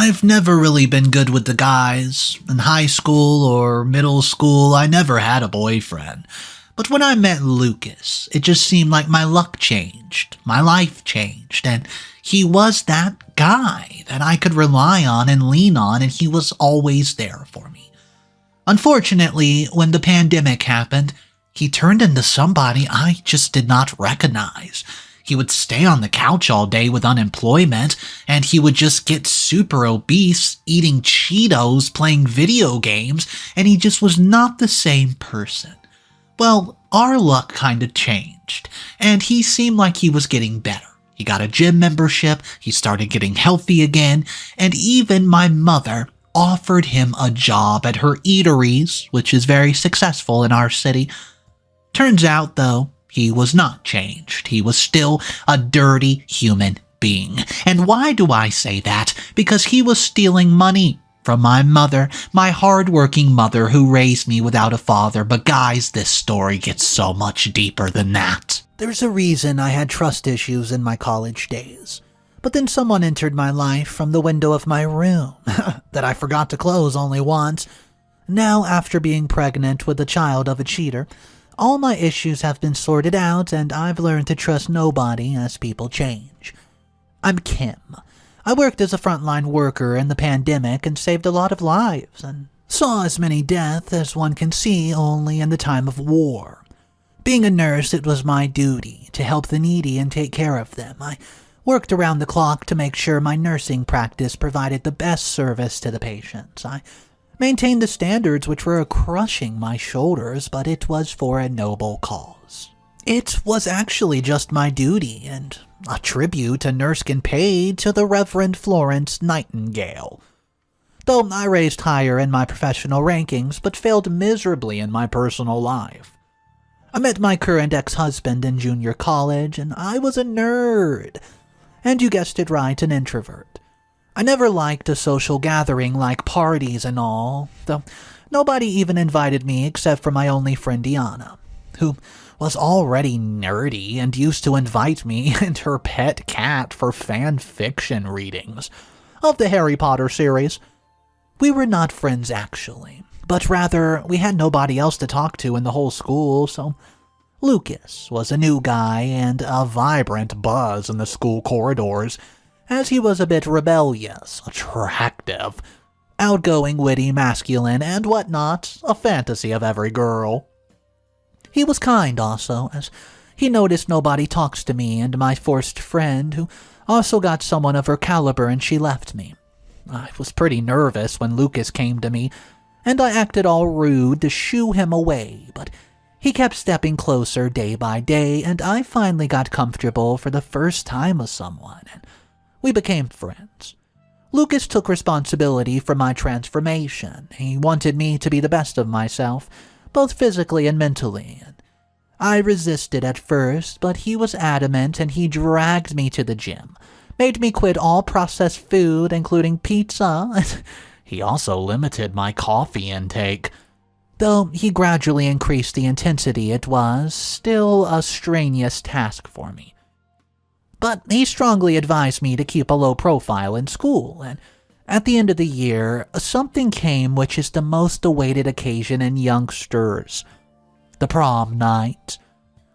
I've never really been good with the guys. In high school or middle school, I never had a boyfriend. But when I met Lucas, it just seemed like my luck changed, my life changed, and he was that guy that I could rely on and lean on, and he was always there for me. Unfortunately, when the pandemic happened, he turned into somebody I just did not recognize. He would stay on the couch all day with unemployment, and he would just get super obese, eating Cheetos, playing video games, and he just was not the same person. Well, our luck kind of changed, and he seemed like he was getting better. He got a gym membership, he started getting healthy again, and even my mother offered him a job at her eateries, which is very successful in our city. Turns out, though, he was not changed. He was still a dirty human being. And why do I say that? Because he was stealing money from my mother, my hardworking mother who raised me without a father. But guys, this story gets so much deeper than that. There's a reason I had trust issues in my college days. But then someone entered my life from the window of my room that I forgot to close only once. Now, after being pregnant with the child of a cheater, all my issues have been sorted out, and I've learned to trust nobody as people change. I'm Kim. I worked as a frontline worker in the pandemic and saved a lot of lives, and saw as many deaths as one can see only in the time of war. Being a nurse, it was my duty to help the needy and take care of them. I worked around the clock to make sure my nursing practice provided the best service to the patients. I maintained the standards which were crushing my shoulders, but it was for a noble cause. It was actually just my duty, and a tribute a nurse can pay to the Reverend Florence Nightingale. Though I raised higher in my professional rankings, but failed miserably in my personal life. I met my current ex-husband in junior college, and I was a nerd. And you guessed it right, an introvert. I never liked a social gathering like parties and all, though nobody even invited me except for my only friend Diana, who was already nerdy and used to invite me and her pet cat for fan fiction readings of the Harry Potter series. We were not friends actually, but rather we had nobody else to talk to in the whole school, so Lucas was a new guy and a vibrant buzz in the school corridors, as he was a bit rebellious, attractive, outgoing, witty, masculine, and whatnot, a fantasy of every girl. He was kind also, as he noticed nobody talks to me and my forced friend, who also got someone of her caliber, and she left me. I was pretty nervous when Lucas came to me, and I acted all rude to shoo him away, but he kept stepping closer day by day, and I finally got comfortable for the first time with someone, and we became friends. Lucas took responsibility for my transformation. He wanted me to be the best of myself, both physically and mentally. I resisted at first, but he was adamant, and he dragged me to the gym, made me quit all processed food, including pizza. He also limited my coffee intake. Though he gradually increased the intensity, it was still a strenuous task for me. But he strongly advised me to keep a low profile in school, and at the end of the year, something came which is the most awaited occasion in youngsters: the prom night.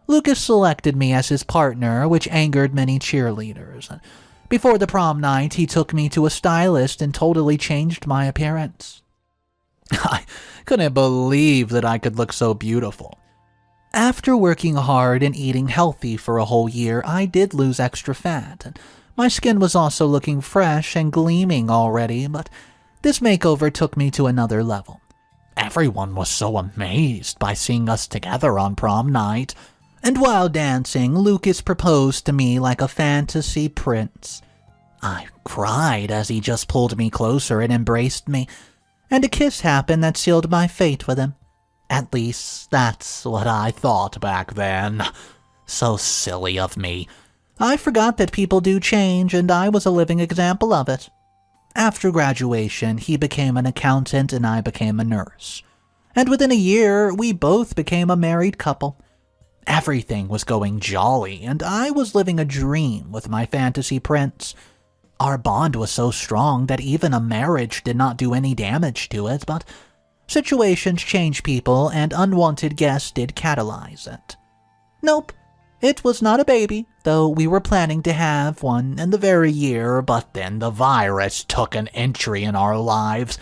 Lucas selected me as his partner, which angered many cheerleaders. Before the prom night, he took me to a stylist and totally changed my appearance. I couldn't believe that I could look so beautiful. After working hard and eating healthy for a whole year, I did lose extra fat, and my skin was also looking fresh and gleaming already, but this makeover took me to another level. Everyone was so amazed by seeing us together on prom night, and while dancing, Lucas proposed to me like a fantasy prince. I cried as he just pulled me closer and embraced me, and a kiss happened that sealed my fate with him. At least, that's what I thought back then. So silly of me. I forgot that people do change, and I was a living example of it. After graduation, he became an accountant and I became a nurse. And within a year, we both became a married couple. Everything was going jolly, and I was living a dream with my fantasy prince. Our bond was so strong that even a marriage did not do any damage to it, but situations change people and unwanted guests did catalyze it. Nope, it was not a baby, though we were planning to have one in the very year, but then the virus took an entry in our lives,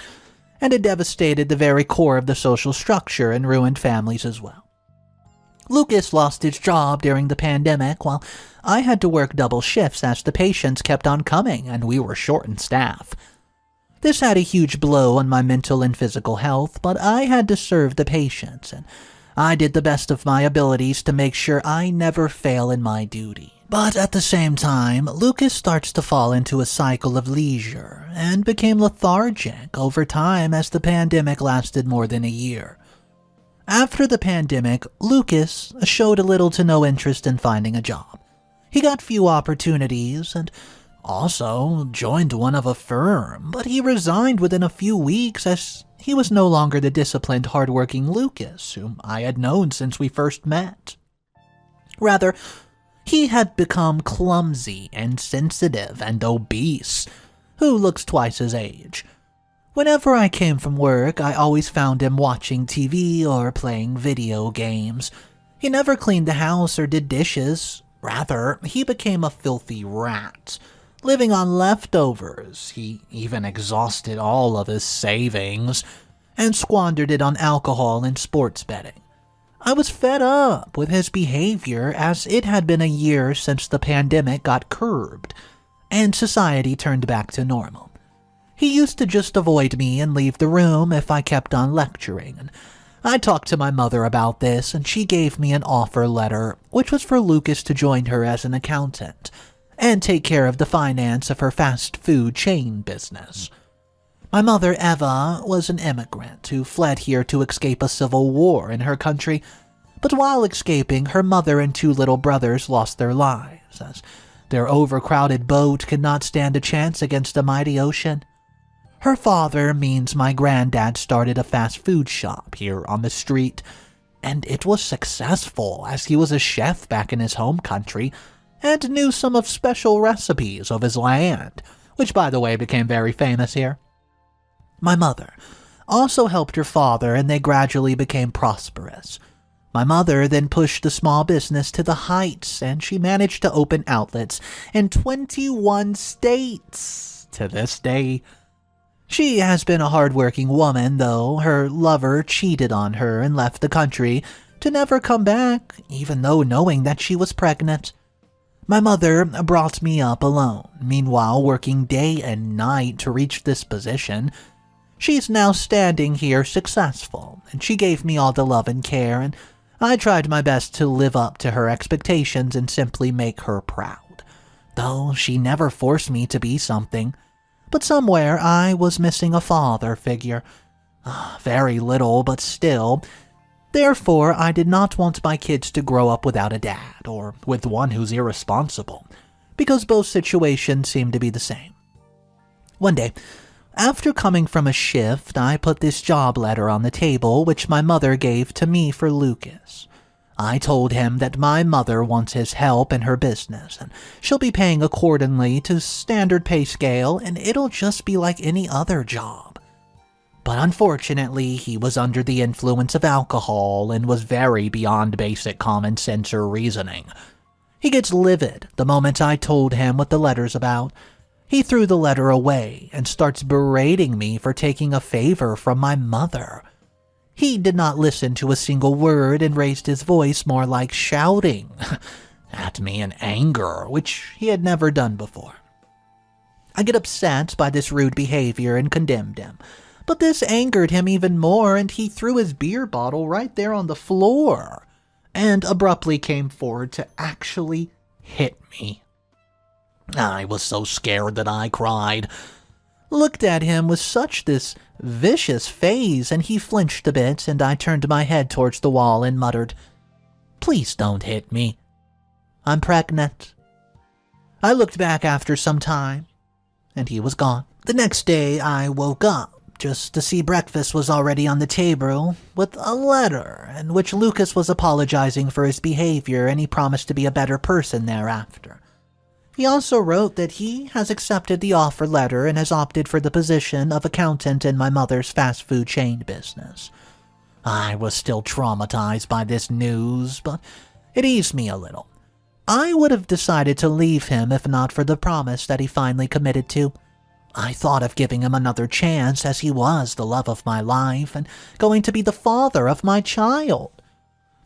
and it devastated the very core of the social structure and ruined families as well. Lucas lost his job during the pandemic, while I had to work double shifts as the patients kept on coming and we were short in staff. This had a huge blow on my mental and physical health, but I had to serve the patients, and I did the best of my abilities to make sure I never fail in my duty. But at the same time, Lucas starts to fall into a cycle of leisure and became lethargic over time as the pandemic lasted more than a year. After the pandemic, Lucas showed a little to no interest in finding a job. He got few opportunities and also joined one of a firm, but he resigned within a few weeks as he was no longer the disciplined, hardworking Lucas whom I had known since we first met. Rather, he had become clumsy, insensitive, and obese, who looks twice his age. Whenever I came from work, I always found him watching TV or playing video games. He never cleaned the house or did dishes. Rather, he became a filthy rat, living on leftovers. He even exhausted all of his savings and squandered it on alcohol and sports betting. I was fed up with his behavior as it had been a year since the pandemic got curbed and society turned back to normal. He used to just avoid me and leave the room if I kept on lecturing, and I talked to my mother about this, and she gave me an offer letter, which was for Lucas to join her as an accountant and take care of the finance of her fast food chain business. My mother, Eva, was an immigrant who fled here to escape a civil war in her country, but while escaping, her mother and 2 little brothers lost their lives, as their overcrowded boat could not stand a chance against a mighty ocean. Her father means my granddad started a fast food shop here on the street, and it was successful as he was a chef back in his home country and knew some of special recipes of his land, which by the way became very famous here. My mother also helped her father and they gradually became prosperous. My mother then pushed the small business to the heights and she managed to open outlets in 21 states to this day. She has been a hard-working woman, though her lover cheated on her and left the country to never come back, even though knowing that she was pregnant. My mother brought me up alone, meanwhile working day and night to reach this position. She's now standing here successful, and she gave me all the love and care, and I tried my best to live up to her expectations and simply make her proud, though she never forced me to be something. But somewhere I was missing a father figure. Very little, but still. Therefore, I did not want my kids to grow up without a dad, or with one who's irresponsible, because both situations seem to be the same. One day, after coming from a shift, I put this job letter on the table, which my mother gave to me for Lucas. I told him that my mother wants his help in her business, and she'll be paying accordingly to standard pay scale, and it'll just be like any other job. But unfortunately, he was under the influence of alcohol and was very beyond basic common sense or reasoning. He gets livid the moment I told him what the letter's about. He threw the letter away and starts berating me for taking a favor from my mother. He did not listen to a single word and raised his voice more like shouting at me in anger, which he had never done before. I get upset by this rude behavior and condemned him, but this angered him even more and he threw his beer bottle right there on the floor and abruptly came forward to actually hit me. I was so scared that I cried. Looked at him with such this vicious face, and he flinched a bit, and I turned my head towards the wall and muttered, "Please don't hit me. I'm pregnant." I looked back after some time, and he was gone. The next day, I woke up just to see breakfast was already on the table with a letter in which Lucas was apologizing for his behavior, and he promised to be a better person thereafter. He also wrote that he has accepted the offer letter and has opted for the position of accountant in my mother's fast food chain business. I was still traumatized by this news, but it eased me a little. I would have decided to leave him if not for the promise that he finally committed to. I thought of giving him another chance, as he was the love of my life and going to be the father of my child.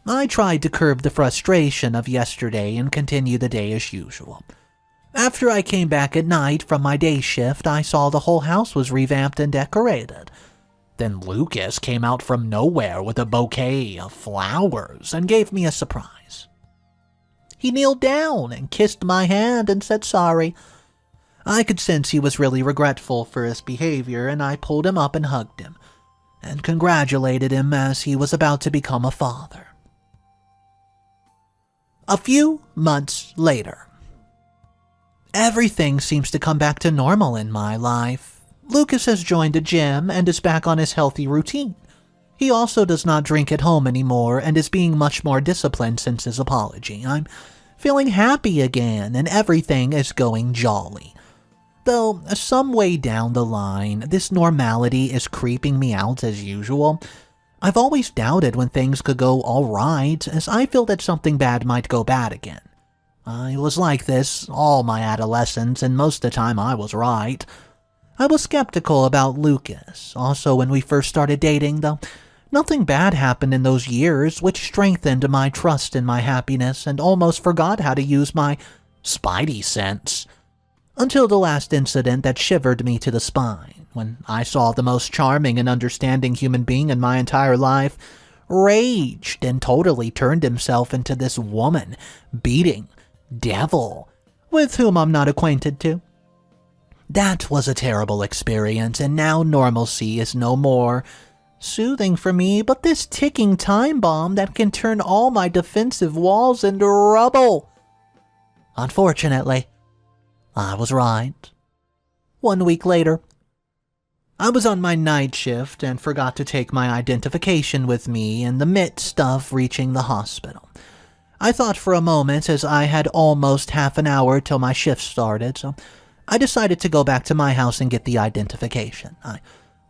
I tried to curb the frustration of yesterday and continue the day as usual. After I came back at night from my day shift, I saw the whole house was revamped and decorated. Then Lucas came out from nowhere with a bouquet of flowers and gave me a surprise. He kneeled down and kissed my hand and said sorry. I could sense he was really regretful for his behavior, and I pulled him up and hugged him, and congratulated him as he was about to become a father. A few months later. Everything seems to come back to normal in my life. Lucas has joined a gym and is back on his healthy routine. He also does not drink at home anymore and is being much more disciplined since his apology. I'm feeling happy again and everything is going jolly. Though, some way down the line, this normality is creeping me out as usual. I've always doubted when things could go alright, as I feel that something bad might go bad again. I was like this all my adolescence, and most of the time I was right. I was skeptical about Lucas, also when we first started dating, though nothing bad happened in those years, which strengthened my trust in my happiness and almost forgot how to use my spidey sense. Until the last incident that shivered me to the spine, when I saw the most charming and understanding human being in my entire life raged and totally turned himself into this woman, beating devil, with whom I'm not acquainted to. That was a terrible experience, and now normalcy is no more soothing for me, but this ticking time bomb that can turn all my defensive walls into rubble. Unfortunately, I was right. 1 week later, I was on my night shift and forgot to take my identification with me in the midst of reaching the hospital. I thought for a moment, as I had almost half an hour till my shift started, so I decided to go back to my house and get the identification. I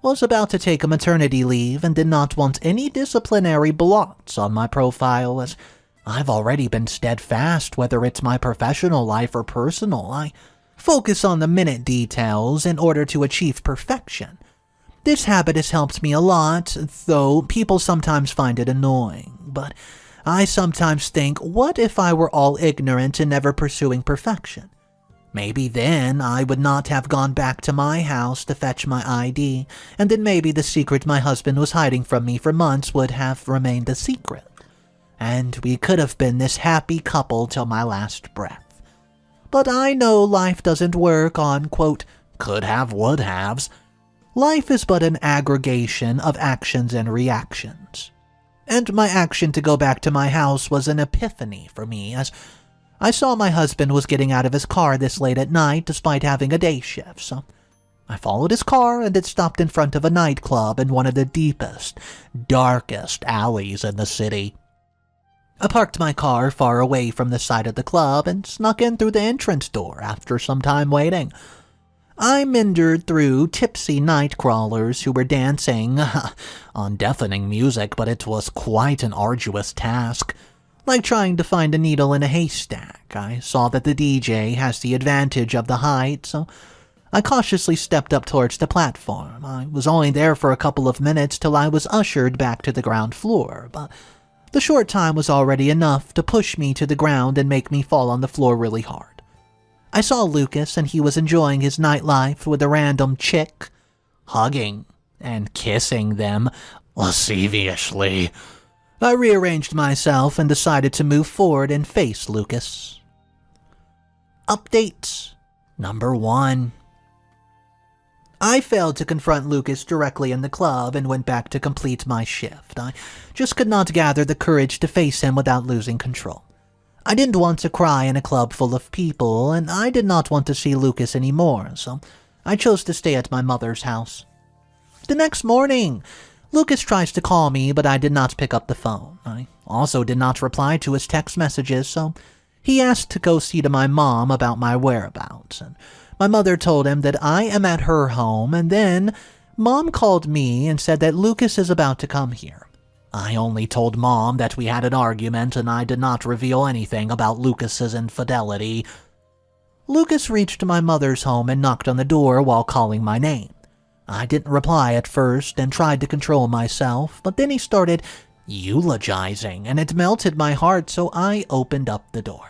was about to take a maternity leave and did not want any disciplinary blots on my profile, as I've already been steadfast whether it's my professional life or personal. I focus on the minute details in order to achieve perfection. This habit has helped me a lot, though people sometimes find it annoying, but I sometimes think, what if I were all ignorant and never pursuing perfection? Maybe then I would not have gone back to my house to fetch my ID, and then maybe the secret my husband was hiding from me for months would have remained a secret. And we could have been this happy couple till my last breath. But I know life doesn't work on, quote, could have, would haves. Life is but an aggregation of actions and reactions. And my action to go back to my house was an epiphany for me, as I saw my husband was getting out of his car this late at night despite having a day shift, so I followed his car and it stopped in front of a nightclub in one of the deepest, darkest alleys in the city. I parked my car far away from the side of the club and snuck in through the entrance door after some time waiting. I meandered through tipsy night crawlers who were dancing on deafening music, but it was quite an arduous task. Like trying to find a needle in a haystack. I saw that the DJ has the advantage of the height, so I cautiously stepped up towards the platform. I was only there for a couple of minutes till I was ushered back to the ground floor, but the short time was already enough to push me to the ground and make me fall on the floor really hard. I saw Lucas, and he was enjoying his nightlife with a random chick, hugging and kissing them lasciviously. I rearranged myself and decided to move forward and face Lucas. Update number 1. I failed to confront Lucas directly in the club and went back to complete my shift. I just could not gather the courage to face him without losing control. I didn't want to cry in a club full of people, and I did not want to see Lucas anymore, so I chose to stay at my mother's house. The next morning, Lucas tries to call me, but I did not pick up the phone. I also did not reply to his text messages, so He asked to go see to my mom about my whereabouts, and my mother told him that I am at her home, and then Mom called me and said that Lucas is about to come here. I only told Mom that we had an argument, and I did not reveal anything about Lucas's infidelity. Lucas reached my mother's home and knocked on the door while calling my name. I didn't reply at first and tried to control myself, but then he started eulogizing, and it melted my heart, so I opened up the door.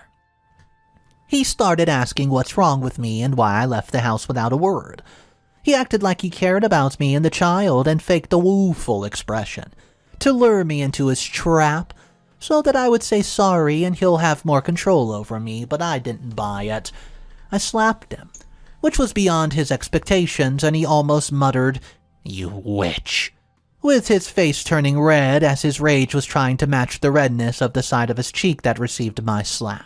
He started asking what's wrong with me and why I left the house without a word. He acted like he cared about me and the child and faked a woeful expression to lure me into his trap so that I would say sorry and he'll have more control over me, but I didn't buy it. I slapped him, which was beyond his expectations, and he almost muttered, "You witch," with his face turning red as his rage was trying to match the redness of the side of his cheek that received my slap.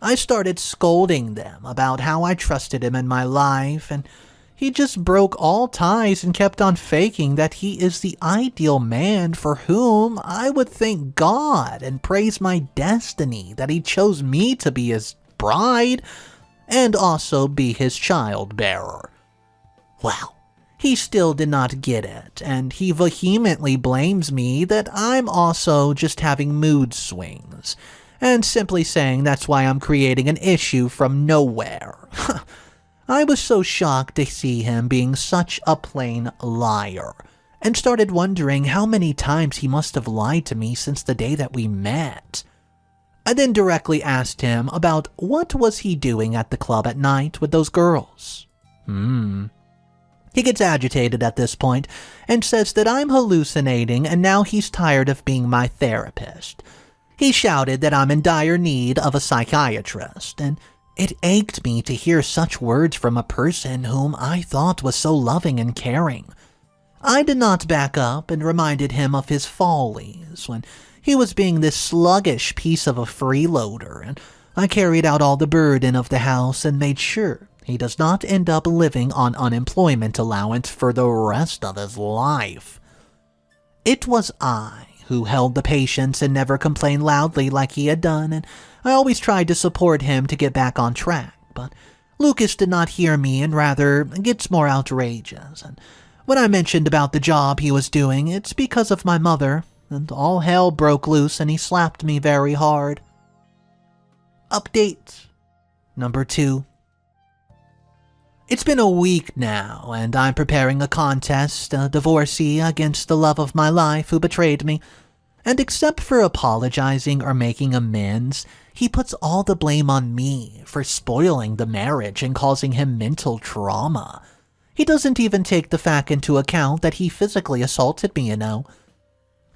I started scolding them about how I trusted him in my life, and he just broke all ties and kept on faking that he is the ideal man for whom I would thank God and praise my destiny that he chose me to be his bride and also be his child bearer. Well, he still did not get it, and he vehemently blames me that I'm also just having mood swings, and simply saying that's why I'm creating an issue from nowhere. I was so shocked to see him being such a plain liar, and started wondering how many times he must have lied to me since the day that we met. I then directly asked him about what was he doing at the club at night with those girls. He gets agitated at this point and says that I'm hallucinating and now he's tired of being my therapist. He shouted that I'm in dire need of a psychiatrist, and it ached me to hear such words from a person whom I thought was so loving and caring. I did not back up and reminded him of his follies when he was being this sluggish piece of a freeloader, and I carried out all the burden of the house and made sure he does not end up living on unemployment allowance for the rest of his life. It was I who held the patience and never complained loudly like he had done, and I always tried to support him to get back on track, but Lucas did not hear me and rather gets more outrageous, and when I mentioned about the job he was doing, it's because of my mother, and all hell broke loose and he slapped me very hard. Update number 2. It's been a week now, and I'm preparing a contest, a divorcee against the love of my life who betrayed me. And except for apologizing or making amends, he puts all the blame on me for spoiling the marriage and causing him mental trauma. He doesn't even take the fact into account that he physically assaulted me,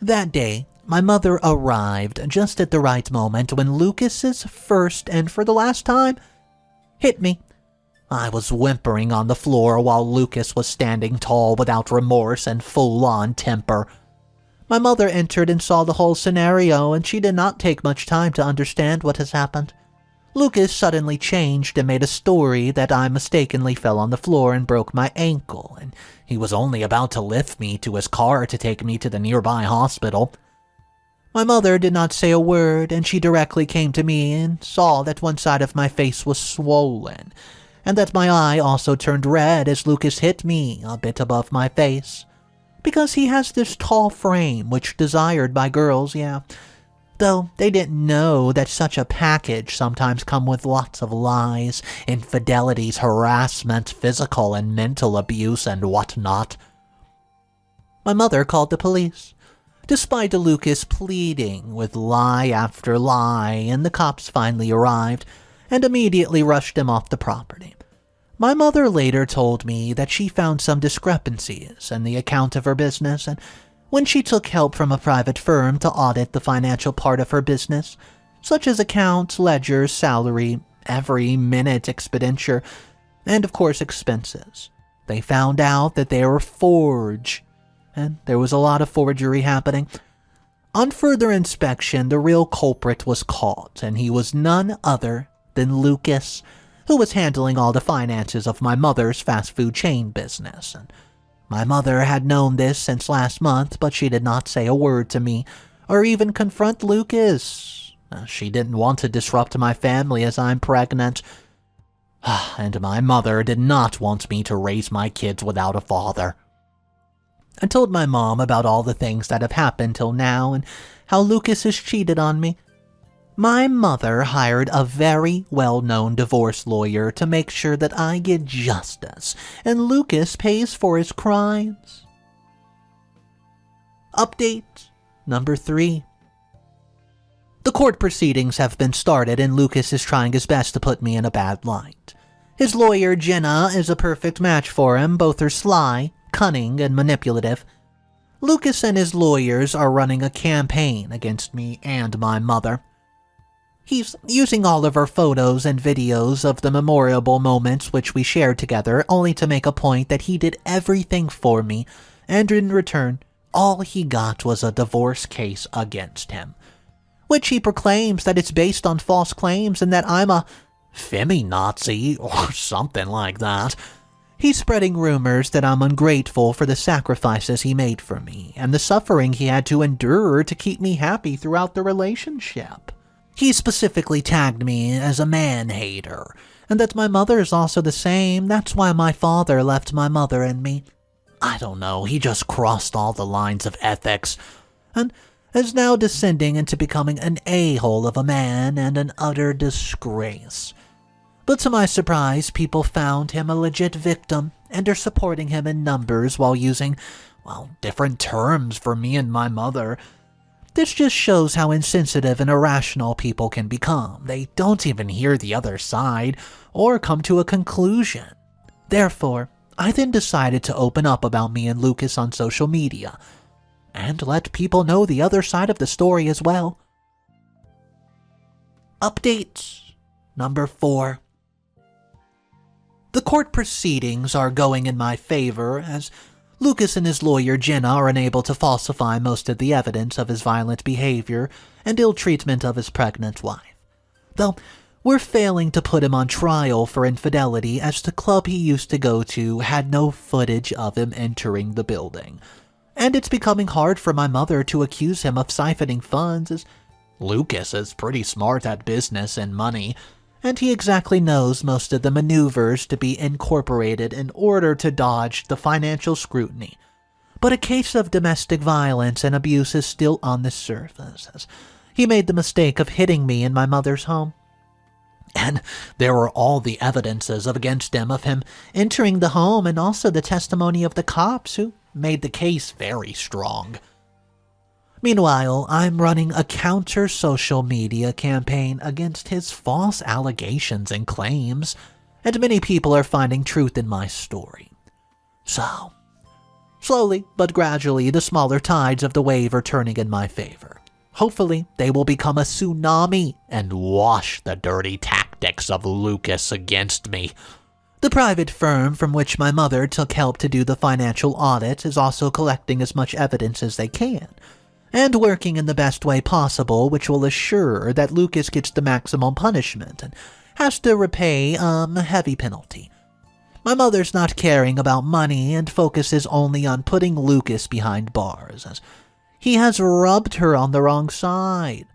That day, my mother arrived just at the right moment when Lucas's first and for the last time hit me. I was whimpering on the floor while Lucas was standing tall without remorse and full-on temper. My mother entered and saw the whole scenario, and she did not take much time to understand what has happened. Lucas suddenly changed and made a story that I mistakenly fell on the floor and broke my ankle, and he was only about to lift me to his car to take me to the nearby hospital. My mother did not say a word, and she directly came to me and saw that one side of my face was swollen, and that my eye also turned red as Lucas hit me a bit above my face. Because he has this tall frame, which desired by girls, Though they didn't know that such a package sometimes come with lots of lies, infidelities, harassment, physical and mental abuse, and whatnot. My mother called the police, despite Lucas pleading with lie after lie, and the cops finally arrived and immediately rushed him off the property. My mother later told me that she found some discrepancies in the account of her business, and when she took help from a private firm to audit the financial part of her business, such as accounts, ledgers, salary, every minute expenditure, and of course expenses, they found out that they were forged, and there was a lot of forgery happening. On further inspection, the real culprit was caught, and he was none other than Lucas, who was handling all the finances of my mother's fast food chain business. And my mother had known this since last month, but she did not say a word to me, or even confront Lucas. She didn't want to disrupt my family as I'm pregnant. And my mother did not want me to raise my kids without a father. I told my mom about all the things that have happened till now and how Lucas has cheated on me. My mother hired a very well-known divorce lawyer to make sure that I get justice and Lucas pays for his crimes. Update number 3. The court proceedings have been started and Lucas is trying his best to put me in a bad light. His lawyer, Jenna, is a perfect match for him. Both are sly, cunning, and manipulative. Lucas and his lawyers are running a campaign against me and my mother. He's using all of our photos and videos of the memorable moments which we shared together, only to make a point that he did everything for me, and in return, all he got was a divorce case against him, which he proclaims that it's based on false claims and that I'm a feminazi or something like that. He's spreading rumors that I'm ungrateful for the sacrifices he made for me and the suffering he had to endure to keep me happy throughout the relationship. He specifically tagged me as a man-hater, and that my mother is also the same. That's why my father left my mother and me. I don't know, he just crossed all the lines of ethics, and is now descending into becoming an a-hole of a man and an utter disgrace. But to my surprise, people found him a legit victim and are supporting him in numbers while using, different terms for me and my mother. This just shows how insensitive and irrational people can become. They don't even hear the other side or come to a conclusion. Therefore, I then decided to open up about me and Lucas on social media and let people know the other side of the story as well. Update number 4. The court proceedings are going in my favor as Lucas and his lawyer Jenna are unable to falsify most of the evidence of his violent behavior and ill treatment of his pregnant wife. Though we're failing to put him on trial for infidelity as the club he used to go to had no footage of him entering the building. And it's becoming hard for my mother to accuse him of siphoning funds as Lucas is pretty smart at business and money, and he exactly knows most of the maneuvers to be incorporated in order to dodge the financial scrutiny. But a case of domestic violence and abuse is still on the surface, as he made the mistake of hitting me in my mother's home. And there were all the evidences against him of him entering the home and also the testimony of the cops who made the case very strong. Meanwhile, I'm running a counter-social media campaign against his false allegations and claims, and many people are finding truth in my story. So, slowly but gradually, the smaller tides of the wave are turning in my favor. Hopefully, they will become a tsunami and wash the dirty tactics of Lucas against me. The private firm from which my mother took help to do the financial audit is also collecting as much evidence as they can, and working in the best way possible, which will assure that Lucas gets the maximum punishment and has to repay a heavy penalty. My mother's not caring about money and focuses only on putting Lucas behind bars, as he has rubbed her on the wrong side.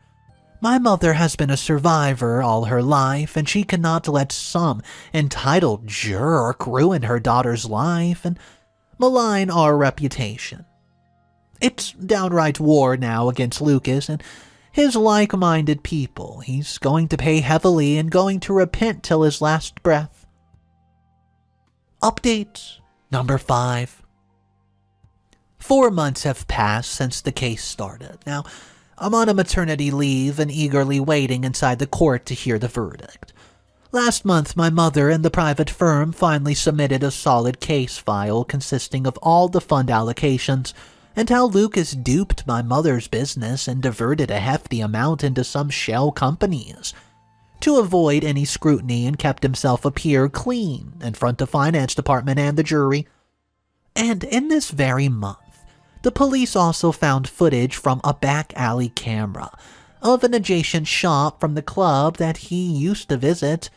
My mother has been a survivor all her life, and she cannot let some entitled jerk ruin her daughter's life and malign our reputation. It's downright war now against Lucas and his like-minded people. He's going to pay heavily and going to repent till his last breath. Update number 5. 4 months have passed since the case started. Now, I'm on a maternity leave and eagerly waiting inside the court to hear the verdict. Last month, my mother and the private firm finally submitted a solid case file consisting of all the fund allocations and how Lucas duped my mother's business and diverted a hefty amount into some shell companies to avoid any scrutiny and kept himself appear clean in front of finance department and the jury. And in this very month, the police also found footage from a back alley camera of an adjacent shop from the club that he used to visit.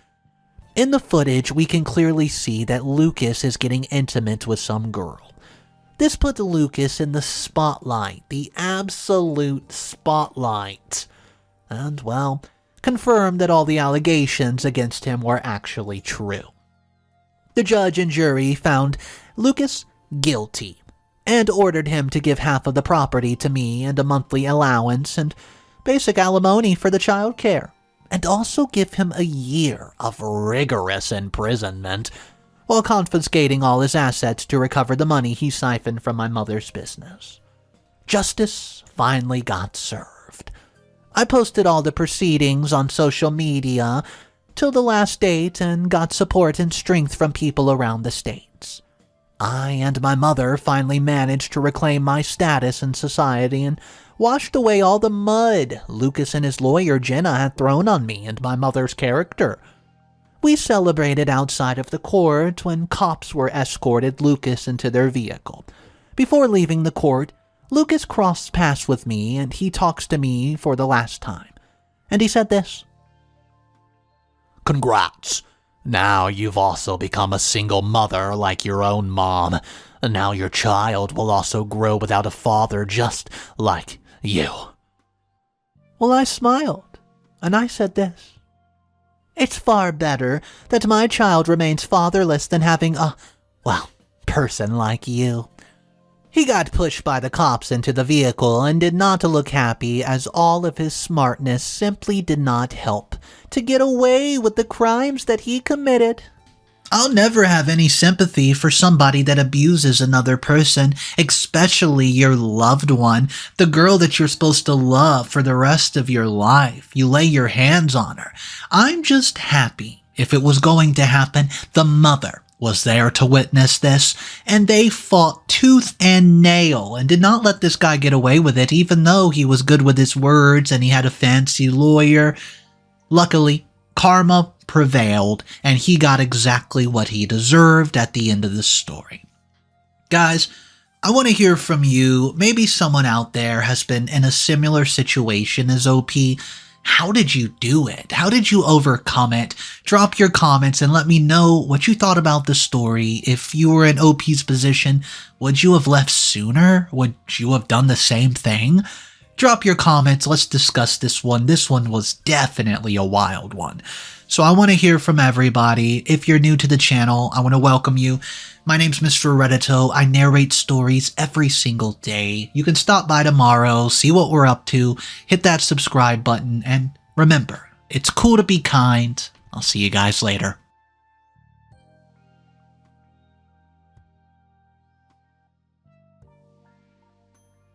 In the footage, we can clearly see that Lucas is getting intimate with some girl. This put Lucas in the spotlight, the absolute spotlight. and, well, confirmed that all the allegations against him were actually true. The judge and jury found Lucas guilty and ordered him to give half of the property to me and a monthly allowance and basic alimony for the child care, and also give him a year of rigorous imprisonment while confiscating all his assets to recover the money he siphoned from my mother's business. Justice finally got served. I posted all the proceedings on social media till the last date and got support and strength from people around the states. I and my mother finally managed to reclaim my status in society and washed away all the mud Lucas and his lawyer Jenna had thrown on me and my mother's character. We celebrated outside of the court when cops were escorted Lucas into their vehicle. Before leaving the court, Lucas crossed paths with me and he talks to me for the last time. And he said this: "Congrats. Now you've also become a single mother like your own mom. And now your child will also grow without a father just like you." Well, I smiled, and I said this: "It's far better that my child remains fatherless than having a, person like you." He got pushed by the cops into the vehicle and did not look happy, as all of his smartness simply did not help to get away with the crimes that he committed. I'll never have any sympathy for somebody that abuses another person, especially your loved one, the girl that you're supposed to love for the rest of your life. You lay your hands on her. I'm just happy, if it was going to happen, the mother was there to witness this, and they fought tooth and nail and did not let this guy get away with it, even though he was good with his words and he had a fancy lawyer. Luckily, karma prevailed, and he got exactly what he deserved at the end of the story. Guys, I want to hear from you. Maybe someone out there has been in a similar situation as OP. How did you do it? How did you overcome it? Drop your comments and let me know what you thought about the story. If you were in OP's position, would you have left sooner? Would you have done the same thing? Drop your comments. Let's discuss this one. This one was definitely a wild one. So I want to hear from everybody. If you're new to the channel, I want to welcome you. My name's Mr. Reddito. I narrate stories every single day. You can stop by tomorrow, see what we're up to, hit that subscribe button, and remember, it's cool to be kind. I'll see you guys later.